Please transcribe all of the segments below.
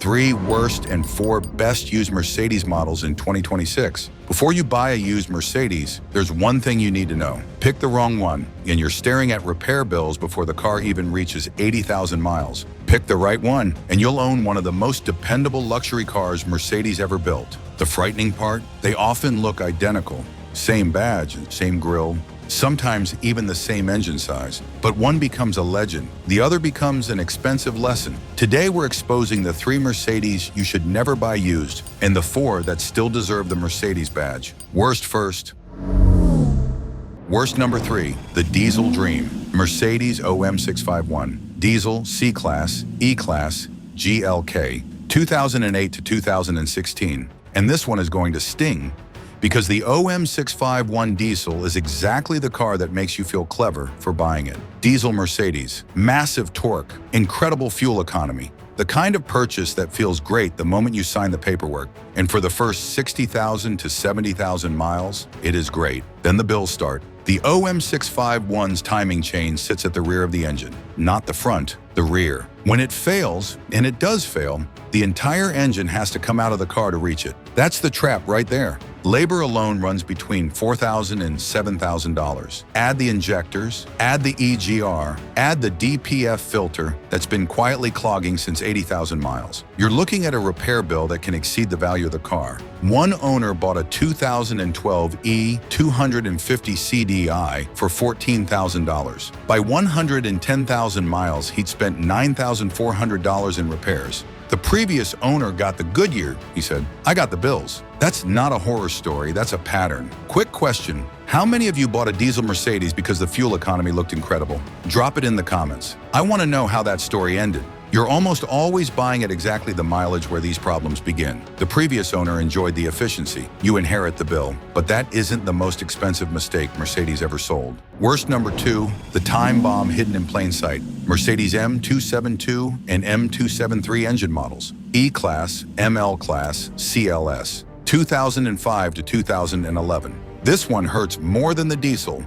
3 worst and 4 best used Mercedes models in 2026. Before you buy a used Mercedes, there's one thing you need to know. Pick the wrong one, and you're staring at repair bills before the car even reaches 80,000 miles. Pick the right one, and you'll own one of the most dependable luxury cars Mercedes ever built. The frightening part? They often look identical. Same badge, same grille, sometimes even the same engine size. But one becomes a legend, the other becomes an expensive lesson. Today we're exposing the 3 Mercedes you should never buy used, and the 4 that still deserve the Mercedes badge. Worst first. Worst number 3, the Diesel Dream. Mercedes OM651. Diesel, C-Class, E-Class, GLK. 2008 to 2016. And this one is going to sting, because the OM651 Diesel is exactly the car that makes you feel clever for buying it. Diesel Mercedes, massive torque, incredible fuel economy, the kind of purchase that feels great the moment you sign the paperwork. And for the first 60,000 to 70,000 miles, it is great. Then the bills start. The OM651's timing chain sits at the rear of the engine, not the front, the rear. When it fails, and it does fail, the entire engine has to come out of the car to reach it. That's the trap right there. Labor alone runs between $4,000 and $7,000. Add the injectors, add the EGR, add the DPF filter that's been quietly clogging since 80,000 miles. You're looking at a repair bill that can exceed the value of the car. One owner bought a 2012 E250 CDI for $14,000. By 110,000 miles, he'd spent $9,400 in repairs. The previous owner got the Goodyear, he said. I got the bills. That's not a horror story, that's a pattern. Quick question, how many of you bought a diesel Mercedes because the fuel economy looked incredible? Drop it in the comments. I want to know how that story ended. You're almost always buying at exactly the mileage where these problems begin. The previous owner enjoyed the efficiency. You inherit the bill. But that isn't the most expensive mistake Mercedes ever sold. Worst number 2, the time bomb hidden in plain sight. Mercedes M272 and M273 engine models. E-Class, ML Class, CLS. 2005 to 2011. This one hurts more than the diesel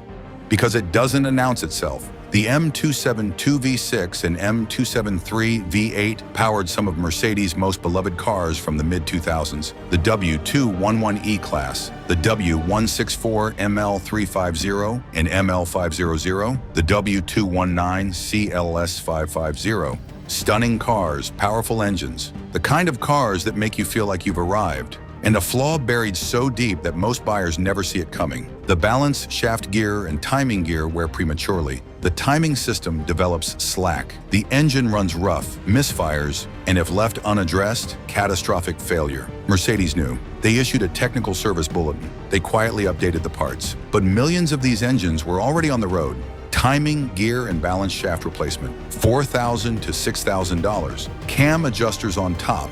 because it doesn't announce itself. The M272 V6 and M273 V8 powered some of Mercedes' most beloved cars from the mid-2000s. The W211 E-Class, the W164 ML350 and ML500, the W219 CLS550. Stunning cars, powerful engines, the kind of cars that make you feel like you've arrived. And a flaw buried so deep that most buyers never see it coming. The balance, shaft gear, and timing gear wear prematurely. The timing system develops slack. The engine runs rough, misfires, and if left unaddressed, catastrophic failure. Mercedes knew. They issued a technical service bulletin. They quietly updated the parts. But millions of these engines were already on the road. Timing, gear, and balance shaft replacement. $4,000 to $6,000. Cam adjusters on top.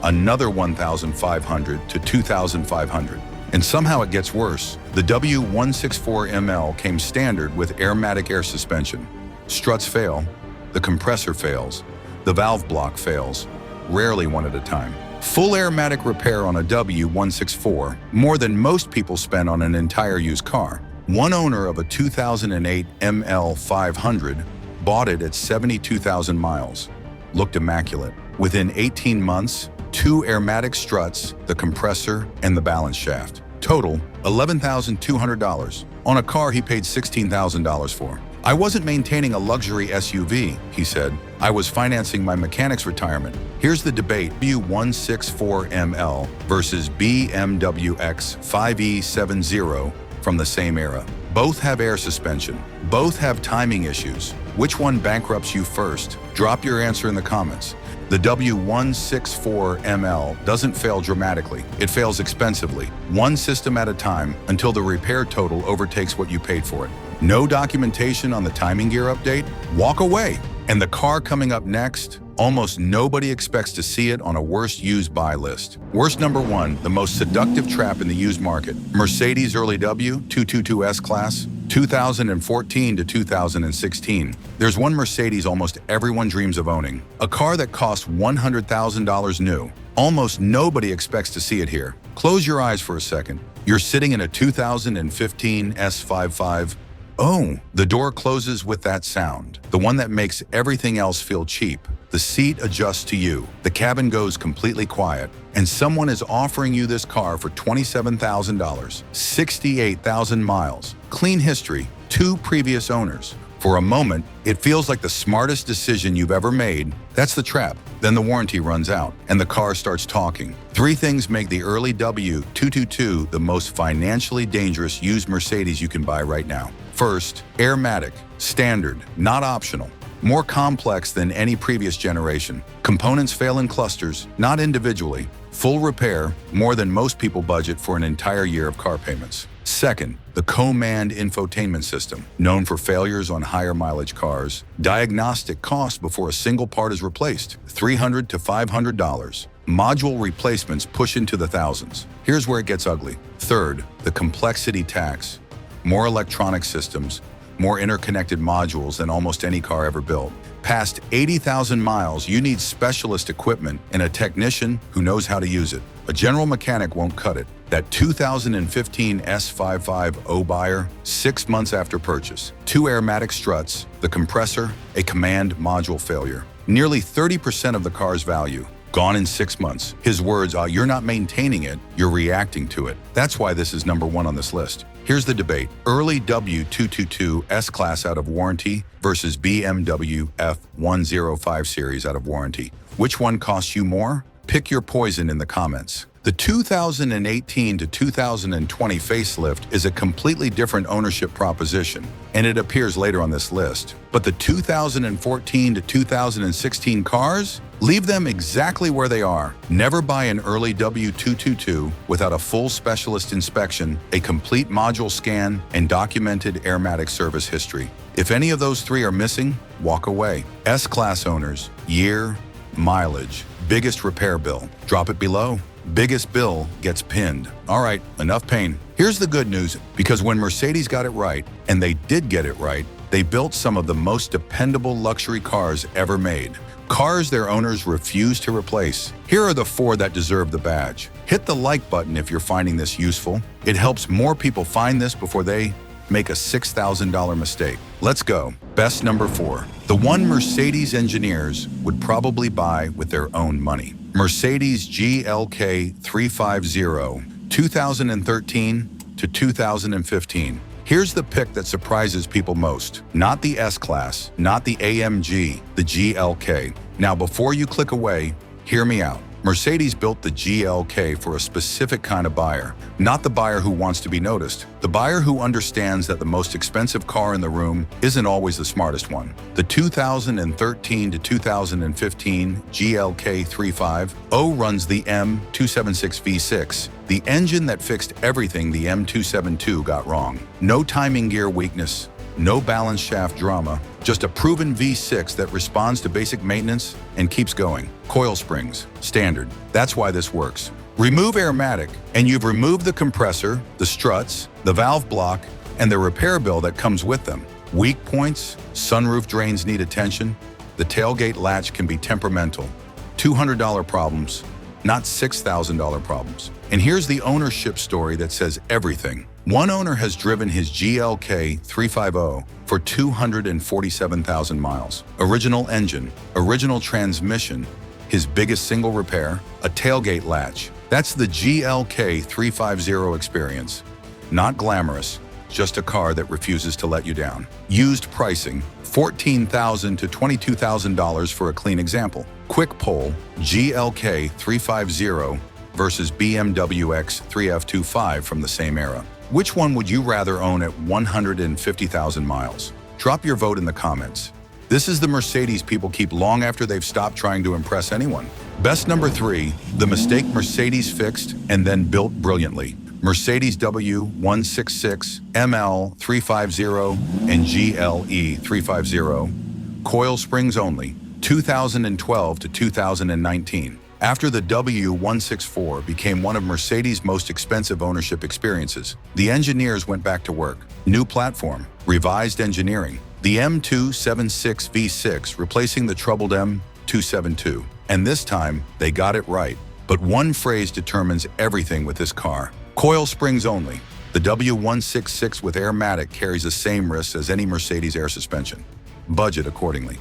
Another $1,500 to $2,500. And somehow it gets worse. The W164ML came standard with airmatic air suspension. Struts fail, the compressor fails, the valve block fails, rarely one at a time. Full airmatic repair on a W164, more than most people spend on an entire used car. One owner of a 2008 ML500 bought it at 72,000 miles. Looked immaculate. Within 18 months, 2 airmatic struts, the compressor, and the balance shaft. Total, $11,200 on a car he paid $16,000 for. I wasn't maintaining a luxury SUV, he said. I was financing my mechanic's retirement. Here's the debate, W164ML versus BMW X5E70 from the same era. Both have air suspension. Both have timing issues. Which one bankrupts you first? Drop your answer in the comments. The W164ML doesn't fail dramatically. It fails expensively, one system at a time, until the repair total overtakes what you paid for it. No documentation on the timing gear update? Walk away. And the car coming up next? Almost nobody expects to see it on a worst used buy list. Worst number 1, the most seductive trap in the used market. Mercedes early W222 S-Class, 2014 to 2016. There's one Mercedes almost everyone dreams of owning. A car that costs $100,000 new. Almost nobody expects to see it here. Close your eyes for a second. You're sitting in a 2015 S55 Oh, the door closes with that sound, the one that makes everything else feel cheap. The seat adjusts to you, the cabin goes completely quiet, and someone is offering you this car for $27,000, 68,000 miles, clean history, 2 previous owners. For a moment, it feels like the smartest decision you've ever made. That's the trap. Then the warranty runs out, and the car starts talking. 3 things make the early W222 the most financially dangerous used Mercedes you can buy right now. First, Airmatic, standard, not optional. More complex than any previous generation. Components fail in clusters, not individually. Full repair, more than most people budget for an entire year of car payments. Second, the Command infotainment system, known for failures on higher mileage cars. Diagnostic cost before a single part is replaced, $300 to $500. Module replacements push into the thousands. Here's where it gets ugly. Third, the complexity tax. More electronic systems, more interconnected modules than almost any car ever built. Past 80,000 miles, you need specialist equipment and a technician who knows how to use it. A general mechanic won't cut it. That 2015 S550 buyer, 6 months after purchase. 2 Airmatic struts, the compressor, a command module failure. Nearly 30% of the car's value. Gone in 6 months. His words are, you're not maintaining it, you're reacting to it. That's why this is number 1 on this list. Here's the debate. Early W222 S-Class out of warranty versus BMW F105 series out of warranty. Which one costs you more? Pick your poison in the comments. The 2018 to 2020 facelift is a completely different ownership proposition, and it appears later on this list. But the 2014 to 2016 cars? Leave them exactly where they are. Never buy an early W222 without a full specialist inspection, a complete module scan, and documented Airmatic service history. If any of those 3 are missing, walk away. S-Class owners, year, mileage, biggest repair bill. Drop it below. Biggest bill gets pinned. All right, enough pain. Here's the good news, because when Mercedes got it right, and they did get it right, they built some of the most dependable luxury cars ever made. Cars their owners refuse to replace. Here are the 4 that deserve the badge. Hit the like button if you're finding this useful. It helps more people find this before they make a $6,000 mistake. Let's go. Best number 4. The one Mercedes engineers would probably buy with their own money. Mercedes GLK 350, 2013 to 2015. Here's the pick that surprises people most. Not the S-Class, not the AMG, the GLK. Now, before you click away, hear me out. Mercedes built the GLK for a specific kind of buyer, not the buyer who wants to be noticed, the buyer who understands that the most expensive car in the room isn't always the smartest one. The 2013 to 2015 GLK 350 runs the M276 V6, the engine that fixed everything the M272 got wrong. No timing gear weakness, no balance shaft drama, just a proven V6 that responds to basic maintenance and keeps going. Coil springs, standard. That's why this works. Remove Airmatic, and you've removed the compressor, the struts, the valve block, and the repair bill that comes with them. Weak points, sunroof drains need attention. The tailgate latch can be temperamental. $200 problems, not $6,000 problems. And here's the ownership story that says everything. One owner has driven his GLK 350 for 247,000 miles. Original engine, original transmission, his biggest single repair, a tailgate latch. That's the GLK 350 experience. Not glamorous, just a car that refuses to let you down. Used pricing, $14,000 to $22,000 for a clean example. Quick poll, GLK 350 versus BMW X3F25 from the same era. Which one would you rather own at 150,000 miles? Drop your vote in the comments. This is the Mercedes people keep long after they've stopped trying to impress anyone. Best number 3, the mistake Mercedes fixed and then built brilliantly. Mercedes W166, ML350, and GLE350. Coil springs only, 2012 to 2019. After the W164 became one of Mercedes' most expensive ownership experiences, the engineers went back to work. New platform, revised engineering. The M276 V6 replacing the troubled M272. And this time, they got it right. But one phrase determines everything with this car. Coil springs only. The W166 with Airmatic carries the same risks as any Mercedes air suspension. Budget accordingly.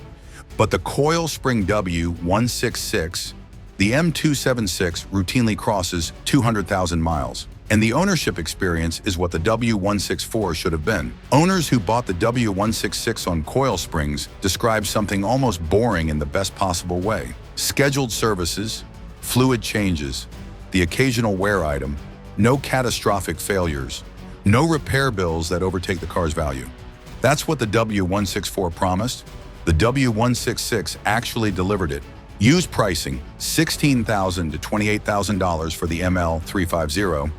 But the coil spring W166, the M276 routinely crosses 200,000 miles. And the ownership experience is what the W164 should have been. Owners who bought the W166 on coil springs describe something almost boring in the best possible way. Scheduled services, fluid changes, the occasional wear item, no catastrophic failures, no repair bills that overtake the car's value. That's what the W164 promised. The W166 actually delivered it. Used pricing, $16,000 to $28,000 for the ML350,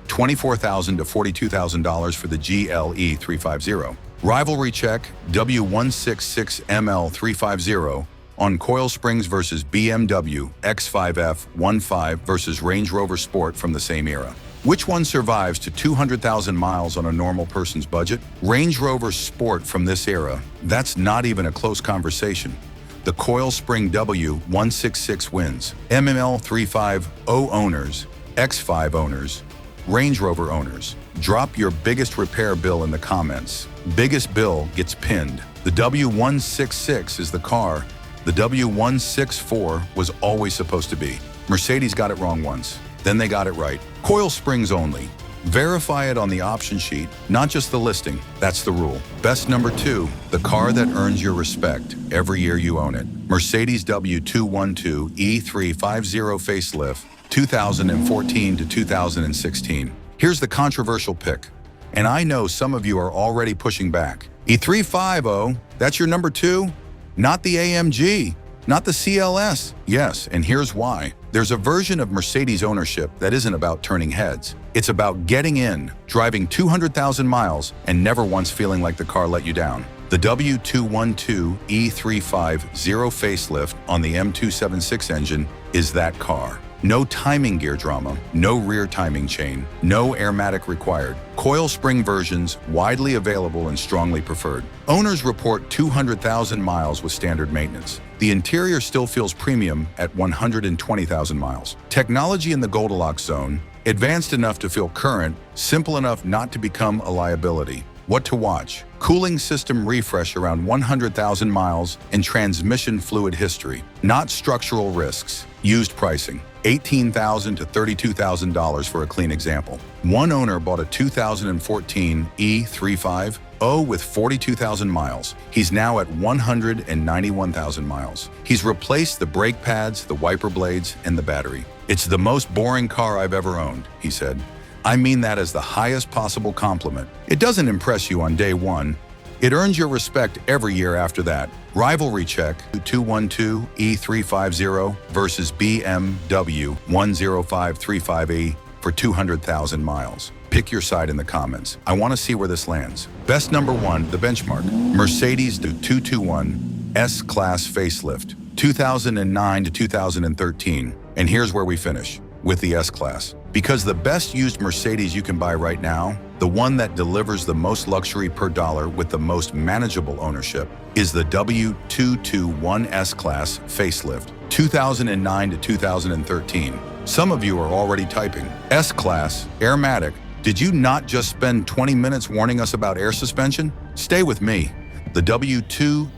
$24,000 to $42,000 for the GLE350. Rivalry check, W166 ML350 on coil springs versus BMW X5F15 versus Range Rover Sport from the same era. Which one survives to 200,000 miles on a normal person's budget? Range Rover Sport from this era, that's not even a close conversation. The coil spring W166 wins. ML350 owners, X5 owners, Range Rover owners, drop your biggest repair bill in the comments. Biggest bill gets pinned. The W166 is the car the W164 was always supposed to be. Mercedes got it wrong once, then they got it right. Coil springs only. Verify it on the option sheet, not just the listing. That's the rule. Best number 2, the car that earns your respect every year you own it. Mercedes W212 E350 facelift, 2014 to 2016. Here's the controversial pick, and I know some of you are already pushing back. E350, that's your number 2? Not the AMG, not the CLS. Yes, and here's why. There's a version of Mercedes ownership that isn't about turning heads. It's about getting in, driving 200,000 miles, and never once feeling like the car let you down. The W212 E350 facelift on the M276 engine is that car. No timing gear drama, no rear timing chain, no Airmatic required. Coil spring versions widely available and strongly preferred. Owners report 200,000 miles with standard maintenance. The interior still feels premium at 120,000 miles. Technology in the Goldilocks zone, advanced enough to feel current, simple enough not to become a liability. What to watch? Cooling system refresh around 100,000 miles and transmission fluid history. Not structural risks. Used pricing, $18,000 to $32,000 for a clean example. One owner bought a 2014 E35 with 42,000 miles. He's now at 191,000 miles. He's replaced the brake pads, the wiper blades, and the battery. It's the most boring car I've ever owned, he said. I mean that as the highest possible compliment. It doesn't impress you on day one. It earns your respect every year after that. Rivalry check, 212 E350 versus BMW 10535E for 200,000 miles. Pick your side in the comments. I want to see where this lands. Best number 1, the benchmark. Mercedes 221 S-Class facelift, 2009 to 2013. And here's where we finish, with the S-Class. Because the best used Mercedes you can buy right now, the one that delivers the most luxury per dollar with the most manageable ownership, is the W221 S-Class facelift, 2009 to 2013. Some of you are already typing, S-Class, Airmatic. Did you not just spend 20 minutes warning us about air suspension? Stay with me. The W221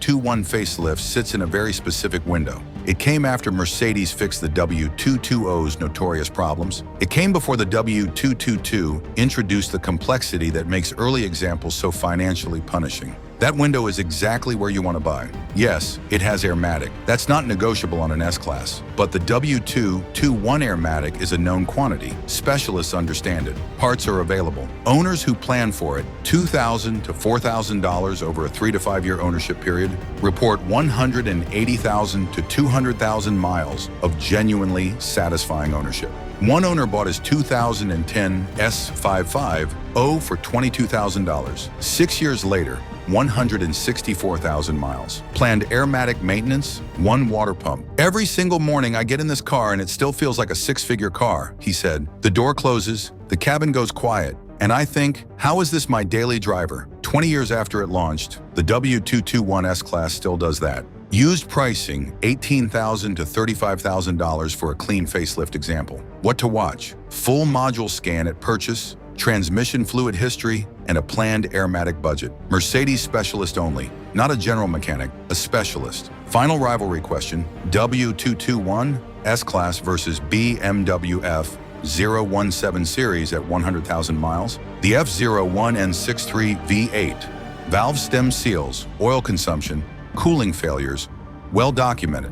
facelift sits in a very specific window. It came after Mercedes fixed the W220's notorious problems. It came before the W222 introduced the complexity that makes early examples so financially punishing. That window is exactly where you want to buy. Yes, it has Airmatic. That's not negotiable on an S-Class. But the W221 Airmatic is a known quantity. Specialists understand it. Parts are available. Owners who plan for it, $2,000 to $4,000 over a 3 to 5 year ownership period, report 180,000 to 200,000 miles of genuinely satisfying ownership. One owner bought his 2010 S55 for $22,000. 6 years later, 164,000 miles. Planned Airmatic maintenance, 1 water pump. Every single morning I get in this car and it still feels like a 6-figure car, he said. The door closes, the cabin goes quiet, and I think, how is this my daily driver? 20 years after it launched, the W221 S-Class still does that. Used pricing, $18,000 to $35,000 for a clean facelift example. What to watch? Full module scan at purchase, transmission fluid history, and a planned airmatic budget. Mercedes specialist only, not a general mechanic, a specialist. Final rivalry question, W221 S-Class versus BMW F017 series at 100,000 miles. The F01N63 V8. Valve stem seals, oil consumption, cooling failures, well documented.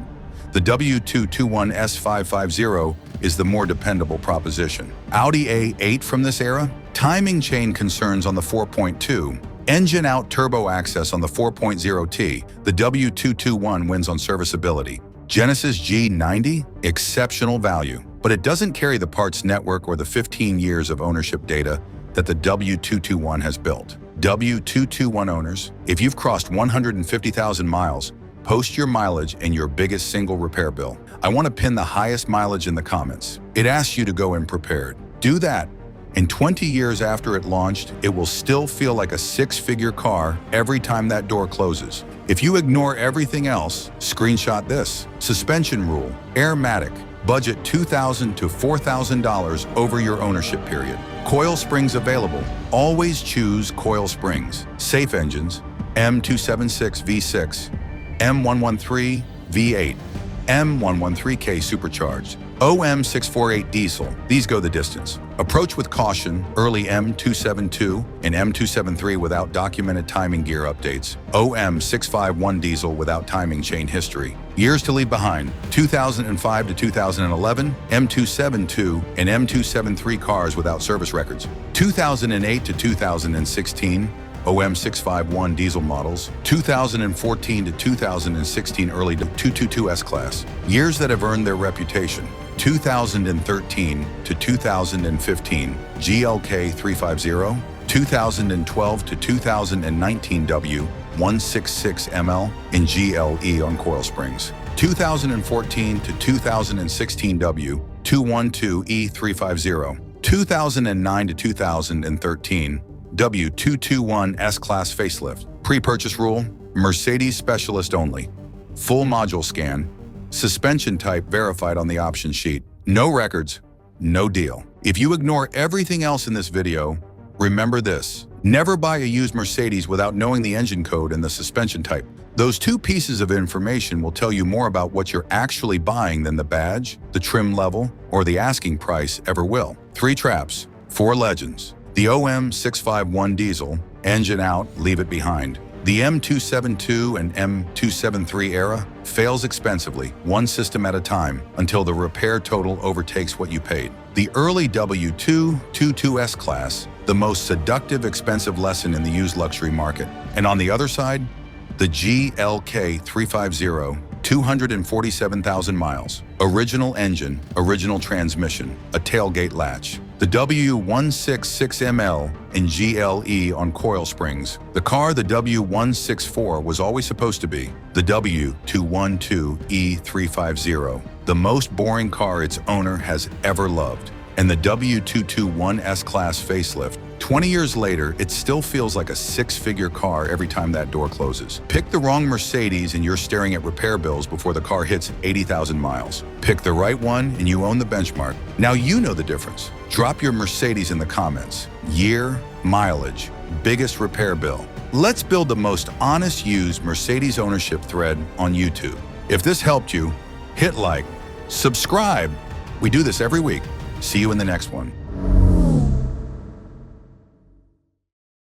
The W221 S550 is the more dependable proposition. Audi A8 from this era? Timing chain concerns on the 4.2, engine out turbo access on the 4.0T, the W221 wins on serviceability. Genesis G90? Exceptional value, but it doesn't carry the parts network or the 15 years of ownership data that the W221 has built. W221 owners, if you've crossed 150,000 miles, post your mileage and your biggest single repair bill. I want to pin the highest mileage in the comments. It asks you to go in prepared. Do that, and 20 years after it launched, it will still feel like a six-figure car every time that door closes. If you ignore everything else, screenshot this. Suspension rule, Airmatic, budget $2,000 to $4,000 over your ownership period. Coil springs available. Always choose coil springs. Safe engines, M276 V6, M113 V8, M113K supercharged, OM648 diesel. These go the distance. Approach with caution, early M272 and M273 without documented timing gear updates, OM651 diesel without timing chain history. Years to leave behind, 2005 to 2011, M272 and M273 cars without service records. 2008 to 2016, OM651 diesel models, 2014 to 2016 early 222 S-Class. Years that have earned their reputation. 2013 to 2015, GLK 350, 2012 to 2019 W166ML and GLE on coil springs, 2014 to 2016 W212E350, 2009 to 2013 W221 S-Class facelift. Pre-purchase rule, Mercedes specialist only. Full module scan, suspension type verified on the option sheet. No records, no deal. If you ignore everything else in this video, remember this. Never buy a used Mercedes without knowing the engine code and the suspension type. Those two pieces of information will tell you more about what you're actually buying than the badge, the trim level, or the asking price ever will. 3 traps, 4 legends. The OM651 diesel, engine out, leave it behind. The M272 and M273 era fails expensively, one system at a time, until the repair total overtakes what you paid. The early W222 S-Class, the most seductive expensive lesson in the used luxury market. And on the other side, the GLK 350, 247,000 miles. Original engine, original transmission, a tailgate latch. The W166ML and GLE on coil springs. The car the W164 was always supposed to be. The W212E350, the most boring car its owner has ever loved. And the W221 S-Class facelift. 20 years later, it still feels like a six-figure car every time that door closes. Pick the wrong Mercedes and you're staring at repair bills before the car hits 80,000 miles. Pick the right one and you own the benchmark. Now you know the difference. Drop your Mercedes in the comments. Year, mileage, biggest repair bill. Let's build the most honest used Mercedes ownership thread on YouTube. If this helped you, hit like, subscribe. We do this every week. See you in the next one.